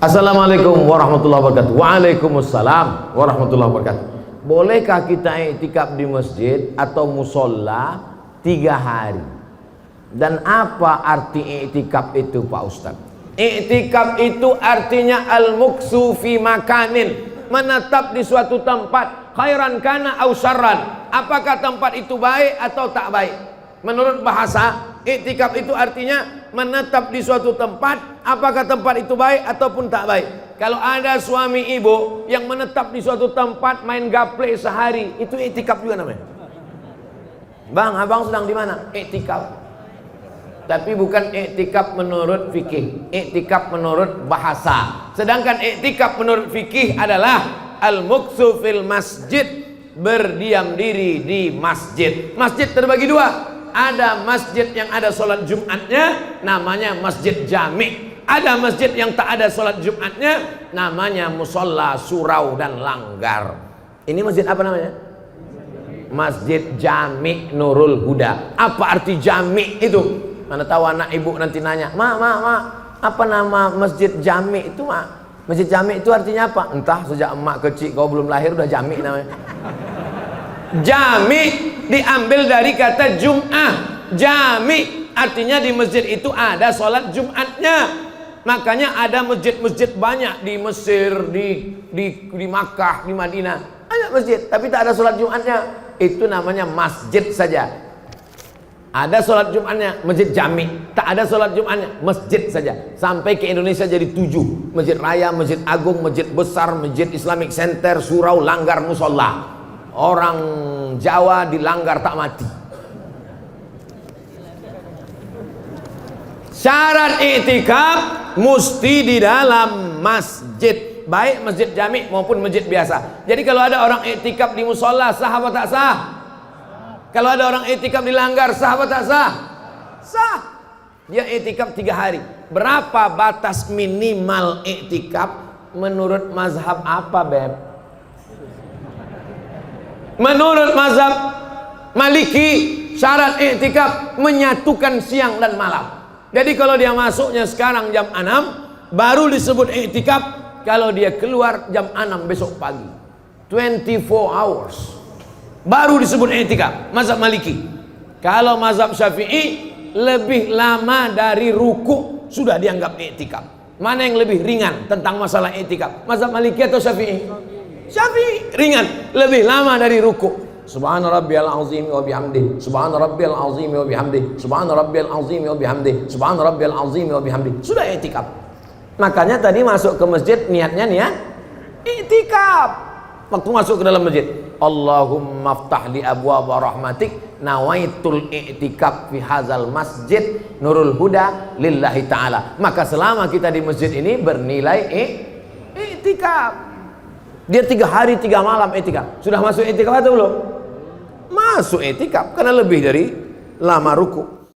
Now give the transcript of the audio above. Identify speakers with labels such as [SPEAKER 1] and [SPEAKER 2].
[SPEAKER 1] Assalamualaikum warahmatullahi wabarakatuh. Waalaikumsalam warahmatullahi wabarakatuh. Bolehkah kita iktikaf di masjid atau musola 3 hari? Dan apa arti iktikaf itu, Pak Ustadz? Iktikaf itu artinya al-muksu fi makanin, menetap di suatu tempat, khairan kana au syarran. Apakah tempat itu baik atau tak baik? Menurut bahasa, iktikaf itu artinya menetap di suatu tempat, apakah tempat itu baik ataupun tak baik. Kalau ada suami ibu yang menetap di suatu tempat main gaple sehari, itu iktikaf juga namanya. Bang, abang sedang di mana? Iktikaf. Tapi bukan iktikaf menurut fikih, iktikaf menurut bahasa. Sedangkan iktikaf menurut fikih adalah al-muksu fil masjid, berdiam diri di masjid. Masjid terbagi 2. Ada masjid yang ada sholat Jumatnya, namanya masjid jami'. Ada masjid yang tak ada sholat Jumatnya, namanya musola, surau dan langgar. Ini masjid apa namanya? Masjid Jami' Nurul Huda. Apa arti jami' itu? Mana tahu anak ibu nanti nanya, Ma, apa nama masjid jami' itu, Ma? Masjid jami' itu artinya apa? Entah, sejak emak kecil kau belum lahir udah jami' namanya. Jami' diambil dari kata Jum'ah. Jami' artinya di masjid itu ada sholat Jumatnya. Makanya ada masjid-masjid banyak di Mesir, di Makkah, di Madinah. Ada masjid, tapi tak ada sholat Jumatnya. Itu namanya masjid saja. Ada sholat Jumatnya, masjid jami'. Tak ada sholat Jumatnya, masjid saja. Sampai ke Indonesia jadi 7. Masjid Raya, Masjid Agung, Masjid Besar, Masjid Islamic Center, surau, langgar, musola. Orang Jawa dilanggar tak mati. Syarat iktikaf mesti di dalam masjid, baik masjid jami' maupun masjid biasa. Jadi kalau ada orang iktikaf di musola, sah apa tak sah? Kalau ada orang iktikaf di langgar, sah apa tak sah? Sah. Dia iktikaf 3 hari. Berapa batas minimal iktikaf menurut mazhab apa, Beb? Menurut mazhab Maliki, syarat iktikaf menyatukan siang dan malam. Jadi kalau dia masuknya sekarang jam 6, baru disebut iktikaf kalau dia keluar jam 6 besok pagi. 24 hours. Baru disebut iktikaf, mazhab Maliki. Kalau mazhab Syafi'i, lebih lama dari ruku sudah dianggap iktikaf. Mana yang lebih ringan tentang masalah iktikaf? Mazhab Maliki atau Syafi'i? Syafi'i ringan, lebih lama dari ruku. Subhana rabbiyal azim wa bihamdi, subhana rabbiyal azim wa bihamdi, subhana rabbiyal azim wa bihamdi, subhana rabbiyal azim wa bihamdi. Sudah iktikaf. Makanya tadi masuk ke masjid niatnya niat iktikaf. Waktu masuk ke dalam masjid, Allahumma ftah li abwaaba rahmatik, nawaitul i'tikaf fi hadzal masjid Nurul Huda lillahi ta'ala. Maka selama kita di masjid ini bernilai i'tikaf. Dia 3 hari 3 malam i'tikaf. Sudah masuk i'tikaf atau belum? Masuk i'tikaf karena lebih dari lama ruku.